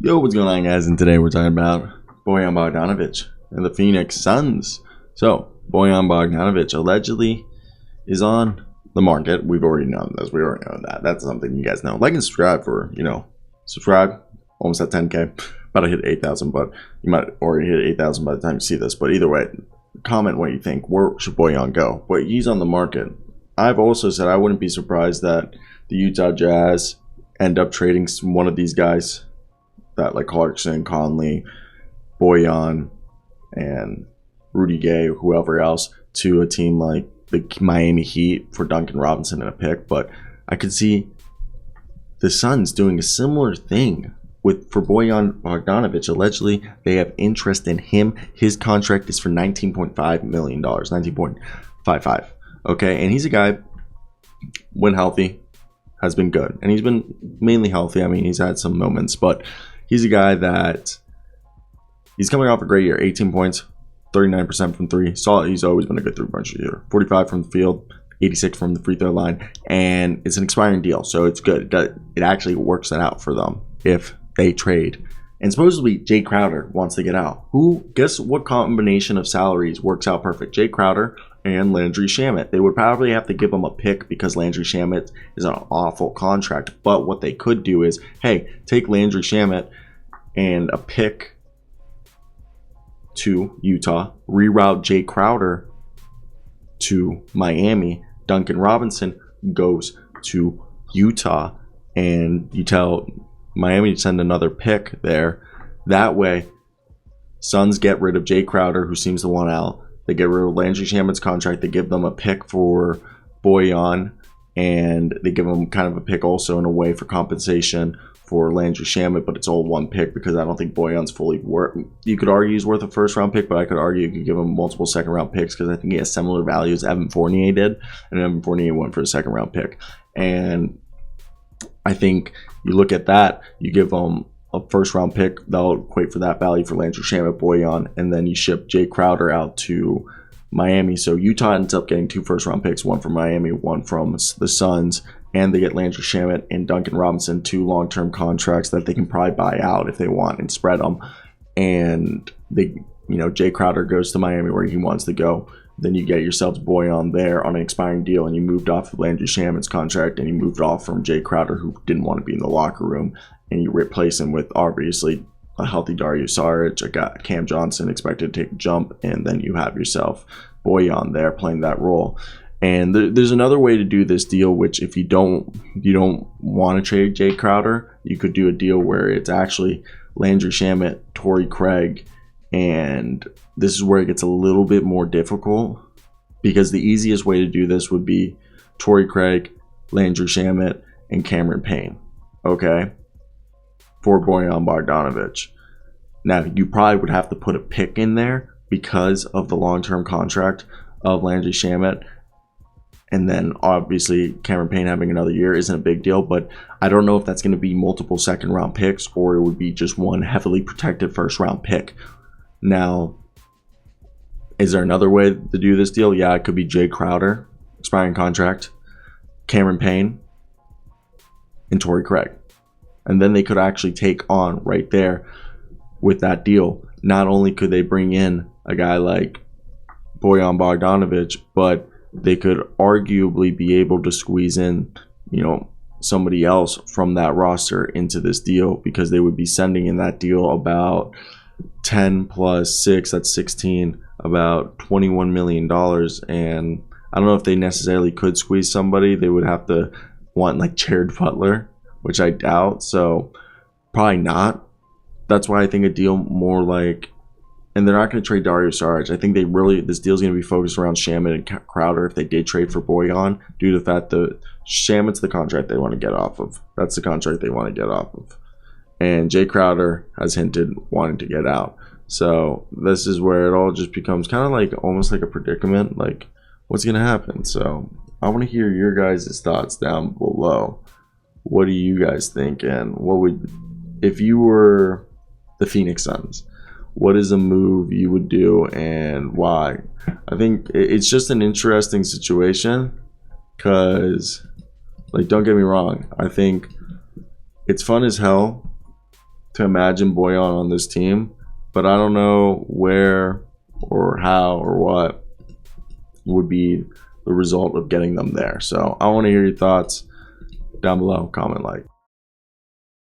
Yo, what's going on, guys? And today we're talking about Bojan Bogdanovic and the Phoenix Suns. So, Bojan Bogdanovic allegedly is on the market. We've already known this. We already know that. That's something you guys know. Like and subscribe for, subscribe. Almost at 10K. About to hit 8,000, but you might already hit 8,000 by the time you see this. But either way, comment what you think. Where should Bojan go? But he's on the market. I've also said I wouldn't be surprised that the Utah Jazz end up trading one of these guys. That like Clarkson, Conley, Bojan, and Rudy Gay, whoever else, to a team like the Miami Heat for Duncan Robinson and a pick. But I could see the Suns doing a similar thing for Bojan Bogdanovic. Allegedly, they have interest in him. His contract is for $19.5 million, $19.55. Okay, and he's a guy, when healthy, has been good. And he's been mainly healthy. I mean, he's had some moments, but he's a guy that he's coming off a great year. 18 points, 39% from three. Solid. He's always been a good three-point shooter. 45 from the field, 86 from the free throw line. And it's an expiring deal, so it's good. It actually works that out for them if they trade. And supposedly Jay Crowder wants to get out. Guess what combination of salaries works out perfect? Jay Crowder and Landry Shamet. They would probably have to give him a pick because Landry Shamet is an awful contract. But what they could do is, hey, take Landry Shamet and a pick to Utah, reroute Jay Crowder to Miami. Duncan Robinson goes to Utah, and you tell Miami to send another pick there. That way, Suns get rid of Jay Crowder, who seems to want out. They get rid of Landry Shamet's contract. They give them a pick for Bojan, and they give them kind of a pick also in a way for compensation for Landry Shamet, but it's all one pick because I don't think Bojan's fully worth. You could argue he's worth a first-round pick, but I could argue you could give him multiple second-round picks because I think he has similar value as Evan Fournier did, and Evan Fournier went for a second-round pick. And I think you look at that, you give them a first-round pick, they'll equate for that value for Landry Shamet, Bojan, and then you ship Jay Crowder out to Miami. So Utah ends up getting 2 first-round picks, one from Miami, one from the Suns, and they get Landry Shamet and Duncan Robinson, 2 long-term contracts that they can probably buy out if they want and spread them. And Jay Crowder goes to Miami where he wants to go. Then you get yourselves Bojan there on an expiring deal, and you moved off of Landry Shamet's contract, and you moved off from Jay Crowder, who didn't want to be in the locker room, and you replace him with obviously a healthy Dario Saric, a Cam Johnson expected to take a jump, and then you have yourself Bojan there playing that role. And there's another way to do this deal, which if you don't want to trade Jay Crowder, you could do a deal where it's actually Landry Shamet, Torrey Craig, and this is where it gets a little bit more difficult because the easiest way to do this would be Torrey Craig, Landry Shamet, and Cameron Payne, okay, for Bojan Bogdanovic. Now, you probably would have to put a pick in there because of the long-term contract of Landry Shamet, and then obviously Cameron Payne having another year isn't a big deal, but I don't know if that's going to be multiple second-round picks or it would be just one heavily protected first-round pick. Now, is there another way to do this deal? Yeah, it could be Jay Crowder, expiring contract, Cameron Payne, and Torrey Craig. And then they could actually take on right there with that deal. Not only could they bring in a guy like Bojan Bogdanovic, but they could arguably be able to squeeze in, somebody else from that roster into this deal because they would be sending in that deal about 10 plus 6, that's 16, about $21 million. And I don't know if they necessarily could squeeze somebody. They would have to want like Jared Butler, which I doubt. So probably not. That's why I think a deal more like, and they're not going to trade Dario Saric. I think this deal is going to be focused around Shamet and Crowder if they did trade for Bojan, due to the fact that Shamet's the contract they want to get off of. That's the contract they want to get off of. And Jay Crowder has hinted wanting to get out. So this is where it all just becomes kind of like almost like a predicament, like what's going to happen. So I want to hear your guys' thoughts down below. What do you guys think? And if you were the Phoenix Suns, what is a move you would do and why? I think it's just an interesting situation because, like, don't get me wrong, I think it's fun as hell to imagine Bojan on this team, but I don't know where or how or what would be the result of getting them there. So I want to hear your thoughts down below. Comment, like.